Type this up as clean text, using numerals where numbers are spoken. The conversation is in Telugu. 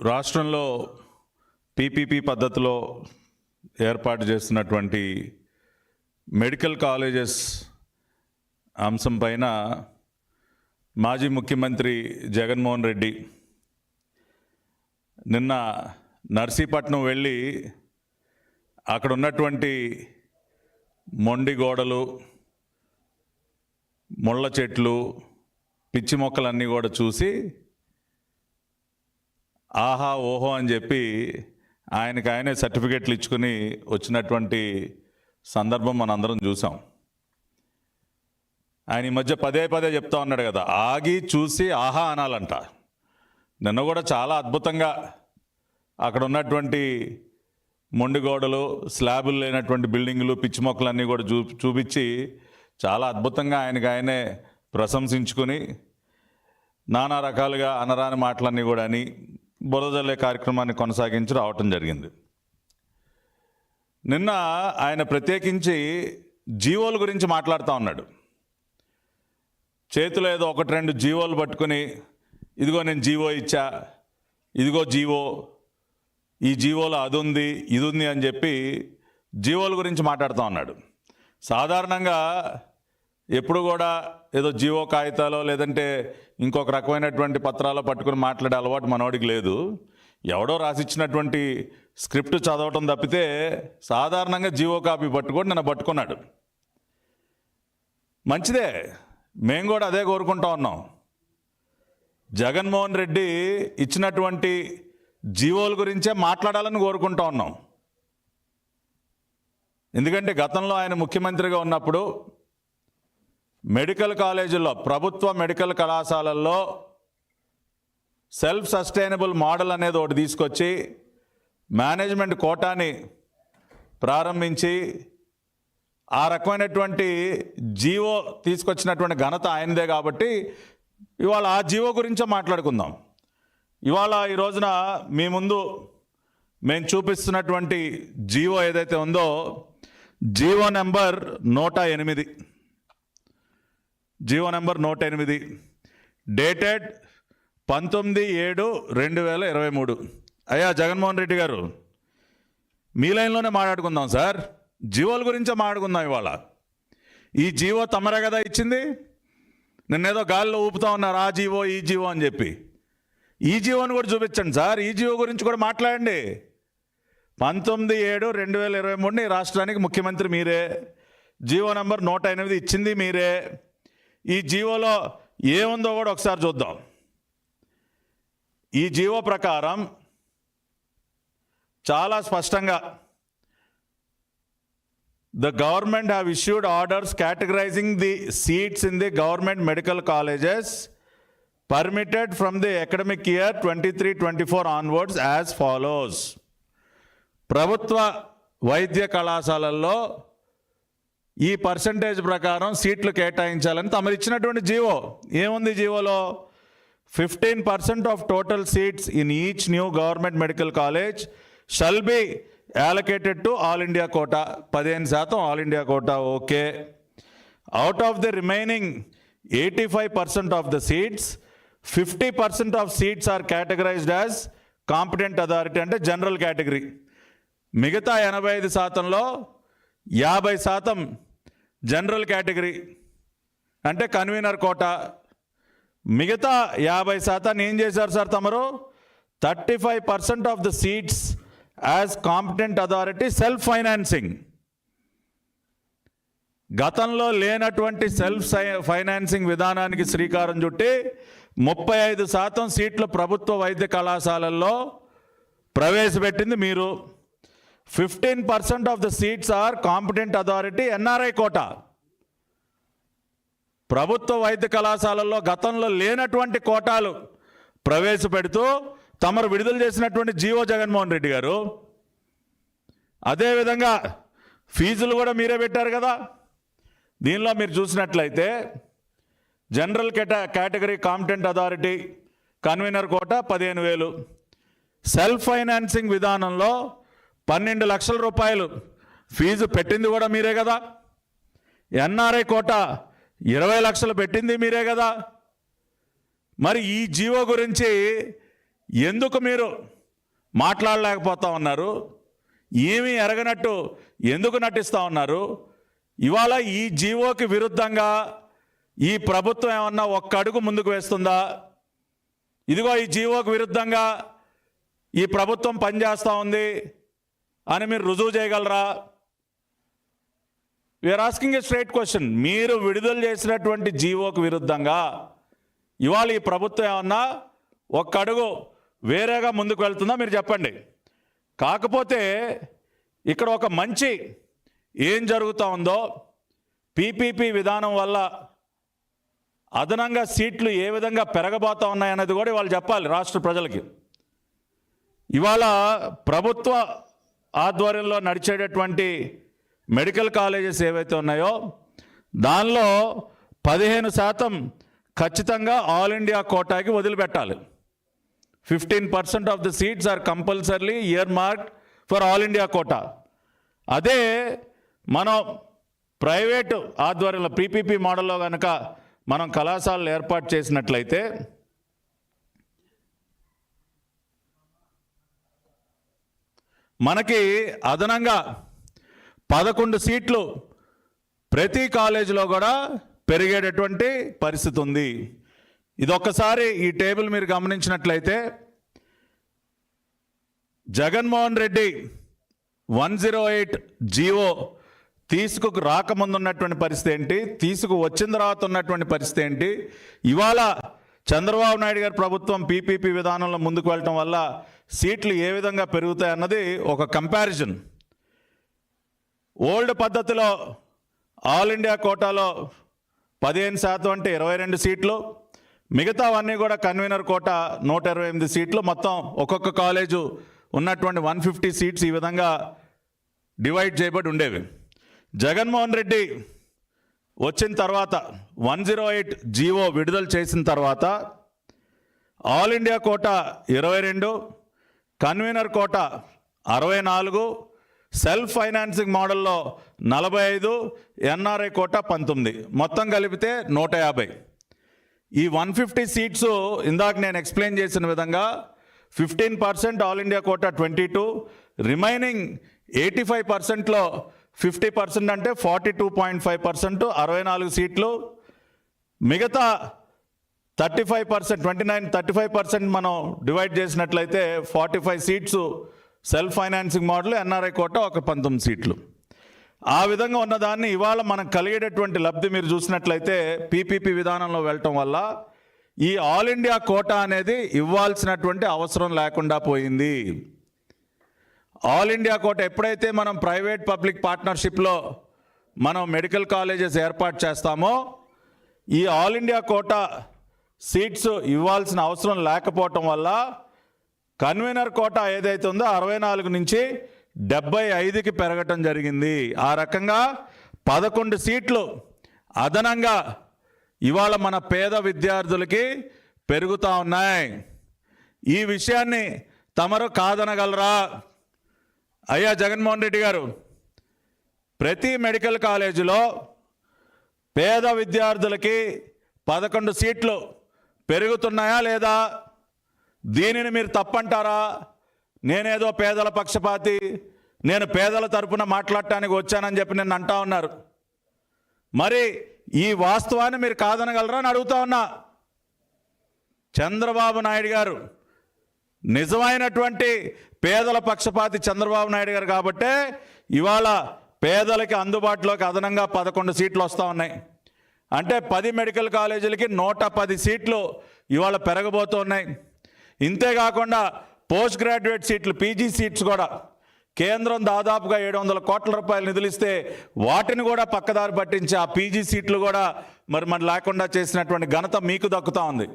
రాష్ట్రంలో పీపీపీ పద్ధతిలో ఏర్పాటు చేస్తున్నటువంటి మెడికల్ కాలేజెస్ అంశం పైన మాజీ ముఖ్యమంత్రి జగన్మోహన్ రెడ్డి నిన్న నర్సీపట్నం వెళ్ళి అక్కడ ఉన్నటువంటి మొండి గోడలు, ముళ్ళ చెట్లు, పిచ్చి మొక్కలన్నీ కూడా చూసి ఆహా ఓహో అని చెప్పి ఆయనే సర్టిఫికెట్లు ఇచ్చుకుని వచ్చినటువంటి సందర్భం మనందరం చూసాం. ఆయన ఈ మధ్య పదే చెప్తా ఉన్నాడు కదా, ఆగి చూసి ఆహా అనాలంట. నిన్న కూడా చాలా అద్భుతంగా అక్కడ ఉన్నటువంటి మొండిగోడలు, స్లాబులు లేనటువంటి బిల్డింగులు, పిచ్చి మొక్కలన్నీ కూడా చూపించి చాలా అద్భుతంగా ఆయనే ప్రశంసించుకుని నానా రకాలుగా అనరాని మాటలన్నీ కూడా అని బురదజల్లే కార్యక్రమాన్ని కొనసాగించి రావటం జరిగింది. నిన్న ఆయన ప్రత్యేకించి జీవోల గురించి మాట్లాడుతూ ఉన్నాడు. చేతిలో ఏదో ఒకటి రెండు జీవోలు పట్టుకుని, ఇదిగో నేను జీవో ఇచ్చా, ఇదిగో జీవో, ఈ జీవోలో అది ఉంది ఇది ఉంది అని చెప్పి జీవోల గురించి మాట్లాడుతూ ఉన్నాడు. సాధారణంగా ఎప్పుడు కూడా ఏదో జీవో కాగితాలో లేదంటే ఇంకొక రకమైనటువంటి పత్రాలు పట్టుకుని మాట్లాడే అలవాటు మనోడికి లేదు. ఎవడో రాసిచ్చినటువంటి స్క్రిప్ట్ చదవటం తప్పితే సాధారణంగా జీవో కాపీ పట్టుకొని నన్ను పట్టుకున్నాడు. మంచిదే, మేము కూడా అదే కోరుకుంటా ఉన్నాం. జగన్మోహన్ రెడ్డి ఇచ్చినటువంటి జీవోల గురించే మాట్లాడాలని కోరుకుంటా ఉన్నాం. ఎందుకంటే గతంలో ఆయన ముఖ్యమంత్రిగా ఉన్నప్పుడు మెడికల్ కాలేజీల్లో, ప్రభుత్వ మెడికల్ కళాశాలల్లో సెల్ఫ్ సస్టైనబుల్ మోడల్ అనేది ఒకటి తీసుకొచ్చి మేనేజ్మెంట్ కోటాని ప్రారంభించి ఆ రకమైనటువంటి జీవో తీసుకొచ్చినటువంటి ఘనత ఆయనదే. కాబట్టి ఇవాళ ఆ జీవో గురించే మాట్లాడుకుందాం. ఇవాళ ఈ రోజున మీ ముందు మేము చూపిస్తున్నటువంటి జీవో ఏదైతే ఉందో, GO number 108, GO number 108 dated 19/7/2023. అయ్యా జగన్మోహన్ రెడ్డి గారు, మీ లైన్లోనే మాట్లాడుకుందాం సార్. జీవోల గురించే మాట్లాడుకుందాం ఇవాళ. ఈ జీవో తమరే కదా ఇచ్చింది. నిన్నేదో గాలిలో ఊపుతా ఉన్నారు ఆ జీవో ఈ జీవో అని చెప్పి. ఈ జీవోని కూడా చూపించండి సార్. ఈ జీవో గురించి కూడా మాట్లాడండి. 19/7/2023 రాష్ట్రానికి ముఖ్యమంత్రి మీరే. జీవో నెంబర్ 108 ఇచ్చింది మీరే. ఈ జీవోలో ఏముందో కూడా ఒకసారి చూద్దాం. ఈ జీవో ప్రకారం చాలా స్పష్టంగా the government have issued orders categorizing the seats in the government medical colleges permitted from the academic year 23-24 onwards as follows. ప్రభుత్వ వైద్య కళాశాలల్లో ఈ పర్సంటేజ్ ప్రకారం సీట్లు కేటాయించాలని తమరు ఇచ్చినటువంటి జీవో. ఏముంది జీవోలో? 15% of total seats in each new government medical college shall be allocated to all India quota. 15% all India quota. Okay. Out of the remaining 85% of the seats, 50% of seats are categorized as competent authority అంటే జనరల్ కేటగిరీ. మిగతా 85%లో 50% జనరల్ కేటగిరీ అంటే కన్వీనర్ కోటా. మిగతా 50% ఏం చేశారు సార్ తమరు? 35% of the seats as competent authority self financing. గతంలో లేనటువంటి సెల్ఫ్ ఫైనాన్సింగ్ విధానానికి శ్రీకారం చుట్టి 35% సీట్లు ప్రభుత్వ వైద్య కళాశాలల్లో ప్రవేశపెట్టింది మీరు. 15% of the seats are competent authority NRI quota. ప్రభుత్వ వైద్య కళాశాలల్లో గతంలో లేనటువంటి కోటాలు ప్రవేశపెడుతూ తమరు విడుదల చేసినటువంటి జీవో జగన్మోహన్ రెడ్డి గారు. అదేవిధంగా ఫీజులు కూడా మీరే పెట్టారు కదా. దీనిలో మీరు చూసినట్లయితే general category competent authority convener quota 15,000. Self financing విధానంలో 12 లక్షల రూపాయలు ఫీజు పెట్టింది కూడా మీరే కదా. ఎన్ఆర్ఐ కోట 20 లక్షలు పెట్టింది మీరే కదా. మరి ఈ జీవో గురించి ఎందుకు మీరు మాట్లాడలేకపోతా ఉన్నారు? ఏమీ ఎరగనట్టు ఎందుకు నటిస్తూ ఉన్నారు? ఇవాళ ఈ జీవోకి విరుద్ధంగా ఈ ప్రభుత్వం ఏమన్నా ఒక్క అడుగు ముందుకు వేస్తుందా? ఇదిగో ఈ జీవోకి విరుద్ధంగా ఈ ప్రభుత్వం పనిచేస్తూ ఉంది అని మీరు రుజువు చేయగలరా? We're asking a straight question. మీరు విడుదల చేసినటువంటి జీవోకి విరుద్ధంగా ఇవాళ ఈ ప్రభుత్వం ఏమన్నా ఒక్క అడుగు వేరేగా ముందుకు వెళ్తుందా? మీరు చెప్పండి. కాకపోతే ఇక్కడ ఒక మంచి ఏం జరుగుతూ ఉందో, పీపీపీ విధానం వల్ల అదనంగా సీట్లు ఏ విధంగా పెరగబోతా ఉన్నాయన్నది కూడా వాళ్ళు చెప్పాలి రాష్ట్ర ప్రజలకి. ఇవాళ ప్రభుత్వ ఆధ్వర్యంలో నడిచేటటువంటి మెడికల్ కాలేజెస్ ఏవైతే ఉన్నాయో దానిలో 15% ఖచ్చితంగా ఆల్ ఇండియా కోటాకి వదిలిపెట్టాలి. 15% of the seats are compulsorily earmarked for all India quota. అదే మనం ప్రైవేటు ఆధ్వర్యంలో పీపీపీ మోడల్లో కనుక మనం కళాశాలలు ఏర్పాటు చేసినట్లయితే మనకి అదనంగా 11 సీట్లు ప్రతి కాలేజీలో కూడా పెరిగేటటువంటి పరిస్థితి ఉంది. ఇదొక్కసారి ఈ టేబుల్ మీరు గమనించినట్లయితే జగన్మోహన్ రెడ్డి 108 జీవో తీసుకు రాకముందు ఉన్నటువంటి పరిస్థితి ఏంటి, తీసుకు వచ్చిన తర్వాత ఉన్నటువంటి పరిస్థితి ఏంటి, ఇవాళ చంద్రబాబు నాయుడు గారి ప్రభుత్వం పీపీపీ విధానంలో ముందుకు వెళ్ళటం వల్ల సీట్లు ఏ విధంగా పెరుగుతాయి అన్నది ఒక కంపారిజన్. ఓల్డ్ పద్ధతిలో ఆల్ ఇండియా కోటాలో 15% అంటే 22 సీట్లు, మిగతావన్నీ కూడా కన్వీనర్ కోటా 128 సీట్లు, మొత్తం ఒక్కొక్క కాలేజు ఉన్నటువంటి 150 సీట్స్ ఈ విధంగా డివైడ్ చేయబడి ఉండేవి. జగన్మోహన్ రెడ్డి వచ్చిన తర్వాత 108 జీవో విడుదల చేసిన తర్వాత all India quota 22, convener quota 64, self financing మోడల్లో 45, ఎన్ఆర్ఐ కోటా 19, మొత్తం కలిపితే 150. ఈ 150 సీట్స్ ఇందాక నేను ఎక్స్ప్లెయిన్ చేసిన విధంగా 15% ఆల్ ఇండియా కోటా 22, రిమైనింగ్ 85%లో 50% అంటే 42.5%, 64 సీట్లు, మిగతా 35% మనం డివైడ్ చేసినట్లయితే 45 seats self financing model, NRI quota ఒక 19 సీట్లు. ఆ విధంగా ఉన్నదాన్ని ఇవాళ మనకు కలిగేటటువంటి లబ్ధి మీరు చూసినట్లయితే పీపీపీ విధానంలో వెళ్ళటం వల్ల ఈ ఆల్ ఇండియా కోటా అనేది ఇవ్వాల్సినటువంటి అవసరం లేకుండా పోయింది. ఆల్ ఇండియా కోటా ఎప్పుడైతే మనం ప్రైవేట్ పబ్లిక్ పార్ట్నర్షిప్లో మనం మెడికల్ కాలేజెస్ ఏర్పాటు చేస్తామో ఈ ఆల్ ఇండియా కోటా సీట్స్ ఇవ్వాల్సిన అవసరం లేకపోవటం వల్ల కన్వీనర్ కోటా ఏదైతే ఉందో 64 నుంచి 75కి పెరగటం జరిగింది. ఆ రకంగా 11 సీట్లు అదనంగా ఇవాళ మన పేద విద్యార్థులకి పెరుగుతూ ఉన్నాయి. ఈ విషయాన్ని తమరు కాదనగలరా? అయ్యా జగన్మోహన్ రెడ్డి గారు, ప్రతి మెడికల్ కాలేజీలో పేద విద్యార్థులకి 11 సీట్లు పెరుగుతున్నాయా లేదా? దీనిని మీరు తప్పంటారా? నేనేదో పేదల పక్షపాతి, నేను పేదల తరపున మాట్లాడటానికి వచ్చానని చెప్పి నేను అంటా ఉన్నారు. మరి ఈ వాస్తవాన్ని మీరు కాదనగలరా అని అడుగుతా ఉన్నా. చంద్రబాబు నాయుడు గారు నిజమైనటువంటి పేదల పక్షపాతి చంద్రబాబు నాయుడు గారు కాబట్టే ఇవాళ పేదలకి అందుబాటులోకి అదనంగా 11 సీట్లు వస్తూ ఉన్నాయి. అంటే 10 మెడికల్ కాలేజీలకి 110 సీట్లు ఇవాళ పెరగబోతున్నాయి. ఇంతేకాకుండా పోస్ట్ గ్రాడ్యుయేట్ సీట్లు, పీజీ సీట్స్ కూడా కేంద్రం దాదాపుగా 700 కోట్ల రూపాయలు నిధులిస్తే వాటిని కూడా పక్కదారి పట్టించి ఆ పీజీ సీట్లు కూడా మరి లేకుండా చేసినటువంటి ఘనత మీకు దక్కుతూ ఉంది.